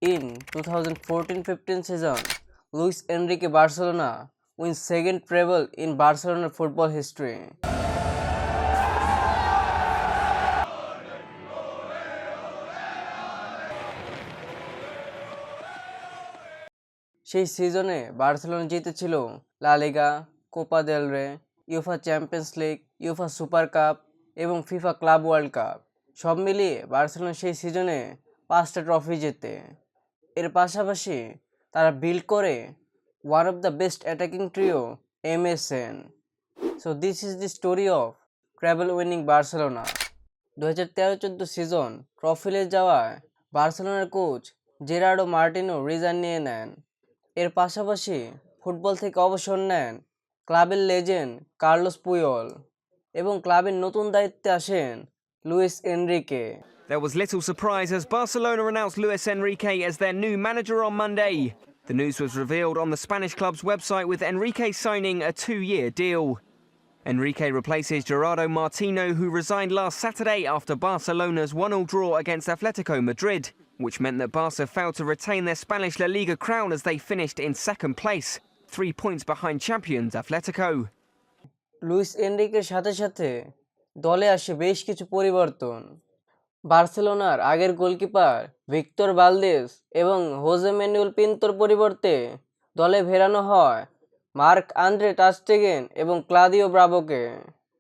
In 2014-15 season, Luis Enrique Barcelona wins second treble in Barcelona football history. সেই সিজনে Barcelona জিতেছিল লা লিগা, Copa del রে, UEFA champions league, UEFA super cup এবং FIFA club world cup. সব মিলিয়ে Barcelona সেই সিজনে 5টা ট্রফি জেতে। এর পাশাপাশি তারা বিল্ড করে one of the best attacking trio MSN। So this is the story of treble winning Barcelona. 2013-14 season ট্রফিলে যাওয়ায় বার্সেলোনার কোচ জেরার্ডো মার্টিনো রিজাইন নিয়ে নেন। এর পাশাপাশি ফুটবল থেকে অবসর নেন ক্লাবের লেজেন্ড কার্লোস পুয়োল এবং ক্লাবের নতুন দায়িত্বে আসেন Luis Enrique. There was little surprise as Barcelona announced Luis Enrique as their new manager on Monday. The news was revealed on the Spanish club's website, with Enrique signing a 2-year deal. Enrique replaces Gerardo Martino, who resigned last Saturday after Barcelona's 1-1 draw against Atletico Madrid, which meant that Barca failed to retain their Spanish La Liga crown as they finished in second place, 3 points behind champions Atletico. Luis এনরিকের সাথে সাথে দলে আসে বেশ কিছু পরিবর্তন। বার্সেলোনার আগের গোলকিপার ভিক্তর ভালদেস এবং হোজে ম্যানুয়েল পিন্তোর পরিবর্তে দলে ফেরানো হয় মার্ক আন্দ্রে টার স্টেগেন এবং ক্লাদিও ব্রাভোকে।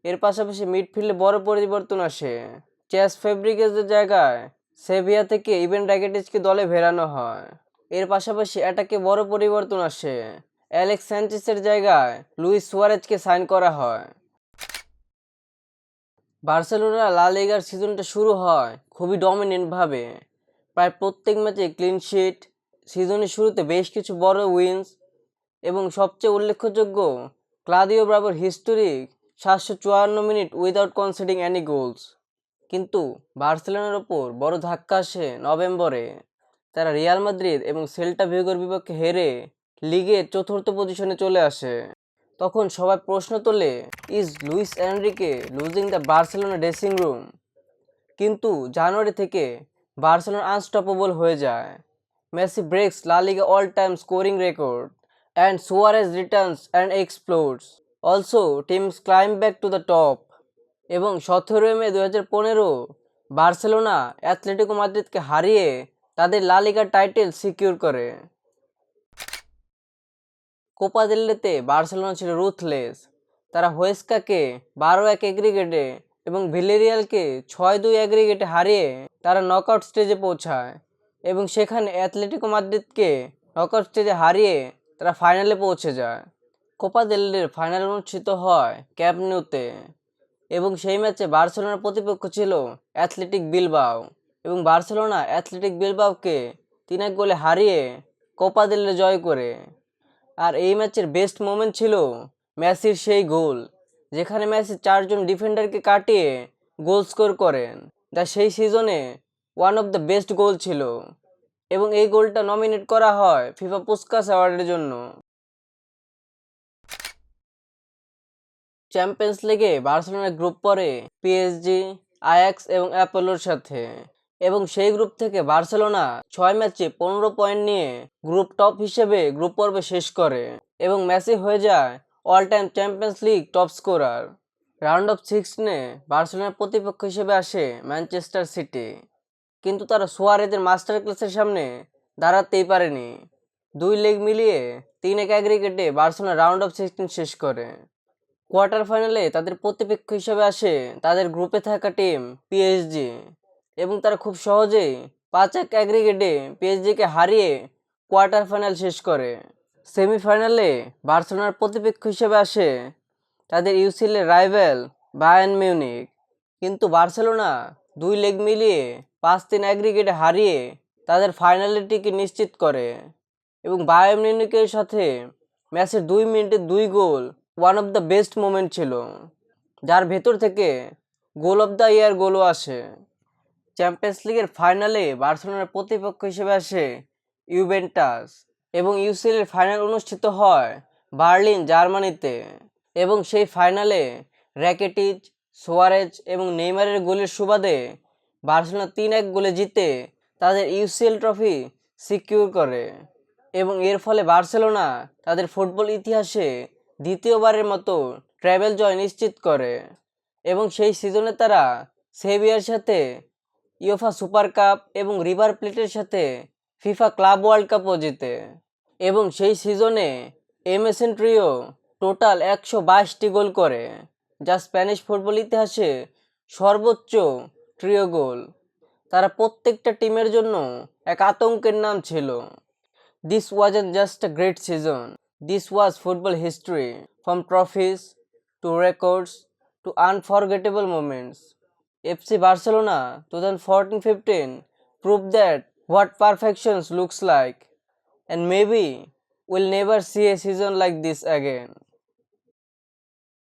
এর পাশাপাশি মিডফিল্ডে বড় পরিবর্তন আসে। চেস ফেব্রিগেসের জায়গায় সেভিয়া থেকে ইভেন রাকিটিচকে দলে ফেরানো হয়। এর পাশাপাশি অ্যাটাকে বড় পরিবর্তন আসে। অ্যালেক্স স্যানচেজের জায়গায় লুইস সুয়ারেজকে সাইন করা হয়। বার্সেলোনা লা লিগার সিজনটা শুরু হয় খুবই ডমিনেন্টভাবে। প্রায় প্রত্যেক ম্যাচে ক্লিন শিট, সিজনের শুরুতে বেশ কিছু বড় উইন্স এবং সবচেয়ে উল্লেখযোগ্য ক্লাদিও ব্রাভোর historic 754 minute without conceding any goals. কিন্তু বার্সেলোনার ওপর বড় ধাক্কা আসে নভেম্বরে। তারা রিয়াল মাদ্রিদ এবং সেল্টা ভিগোর বিপক্ষে হেরে লিগে চতুর্থ পজিশনে চলে আসে। তখন সবাই প্রশ্ন তোলে, is Luis Enrique losing the Barcelona dressing room? কিন্তু জানুয়ারি থেকে বার্সেলোনা আনস্টপেবল হয়ে যায়। Messi breaks La Liga all time scoring record and Suarez returns and explodes. Also teams climb back to the top. এবং 17 মে 2015 বার্সেলোনা অ্যাথলেটিকো মাদ্রিদকে হারিয়ে তাদের লা লিগার টাইটেল সিকিউর করে। কোপা দেল রেতে বার্সেলোনা ছিল রুথলেস। তারা হুয়েস্কাকে 12-1 এগ্রিগেটে এবং ভিলেরিয়ালকে 6-2 এগ্রিগেটে হারিয়ে তারা নকআউট স্টেজে পৌঁছায় এবং সেখানে অ্যাথলেটিকো মাদ্রিদকে নকআউট স্টেজে হারিয়ে তারা ফাইনালে পৌঁছে যায়। কোপা দেল রের ফাইনাল অনুষ্ঠিত হয় ক্যাম্প ন্যুতে এবং সেই ম্যাচে বার্সেলোনার প্রতিপক্ষ ছিল অ্যাথলেটিক বিলবাও এবং বার্সেলোনা অ্যাথলেটিক বিলবাওকে 3-1 গোলে হারিয়ে কোপা দেল রে জয় করে। আর এই ম্যাচের বেস্ট মোমেন্ট ছিল মেসির সেই গোল, যেখানে মেসি 4 জন ডিফেন্ডারকে কাটিয়ে গোল স্কোর করেন। যা সেই সিজনে ওয়ান অফ দ্য বেস্ট গোল ছিল এবং এই গোলটা নমিনেট করা হয় ফিফা পুস্কাস অ্যাওয়ার্ডের জন্য। চ্যাম্পিয়ন্স লিগে বার্সেলোনার গ্রুপ পড়ে PSG, আয়াক্স এবং অ্যাপোলোর সাথে এবং সেই গ্রুপ থেকে বার্সেলোনা 6 ম্যাচে 15 পয়েন্ট নিয়ে গ্রুপ টপ হিসেবে গ্রুপ পর্বে শেষ করে এবং মেসি হয়ে যায় all time Champions League top scorer. Round of 16-এ বার্সেলোনার প্রতিপক্ষ হিসেবে আসে ম্যানচেস্টার সিটি, কিন্তু তারা সুয়ারেজের মাস্টার ক্লাসের সামনে দাঁড়াতেই পারেনি। 2 লেগ মিলিয়ে 3-1 এগ্রিগেটে বার্সেলোনা রাউন্ড অফ 16 শেষ করে। কোয়ার্টার ফাইনালে তাদের প্রতিপক্ষ হিসেবে আসে তাদের গ্রুপে থাকা টিম PSG এবং তারা খুব সহজেই 5-1 এগ্রিগেটে PSG-কে হারিয়ে কোয়ার্টার ফাইনাল শেষ করে। সেমিফাইনালে বার্সেলোনার প্রতিপক্ষ হিসেবে আসে তাদের ইউসিএলের রাইভাল বায়ার্ন মিউনিখ, কিন্তু বার্সেলোনা 2 লেগ মিলিয়ে 5-3 এগ্রিগেটে হারিয়ে তাদের ফাইনালের টিকিট নিশ্চিত করে এবং বায়ার্ন মিউনিখের সাথে ম্যাচের 2 মিনিটে 2 গোল one of the best moment ছিল, যার ভেতর থেকে গোল অফ দ্য ইয়ার গোলও আসে। চ্যাম্পিয়ন্স লিগের ফাইনালে বার্সেলোনার প্রতিপক্ষ হিসেবে আসে ইউভেন্টাস এবং ইউসিএলের ফাইনাল অনুষ্ঠিত হয় বার্লিন, জার্মানিতে এবং সেই ফাইনালে র্যাকিটিচ, সুয়ারেজ এবং নেইমারের গোলের সুবাদে বার্সেলোনা 3-1 গোলে জিতে তাদের ইউসিএল ট্রফি সিকিউর করে এবং এর ফলে বার্সেলোনা তাদের ফুটবল ইতিহাসে দ্বিতীয়বারের মতো ট্র্যাভেল জয় নিশ্চিত করে এবং সেই সিজনে তারা সেভিয়ার সাথে ইউফা সুপার কাপ এবং রিভার প্লেটের সাথে ফিফা ক্লাব ওয়ার্ল্ড কাপও জিতে এবং সেই সিজনে এমএসএন ট্রিও টোটাল 122টি গোল করে, যা স্প্যানিশ ফুটবল ইতিহাসে সর্বোচ্চ ট্রিও গোল। তারা প্রত্যেকটা টিমের জন্য এক আতঙ্কের নাম ছিল। This wasn't just a great season, this was football history, from trophies to records to unforgettable moments. FC Barcelona 2014-15 proved that what perfection looks like, and maybe we'll never see a season like this again.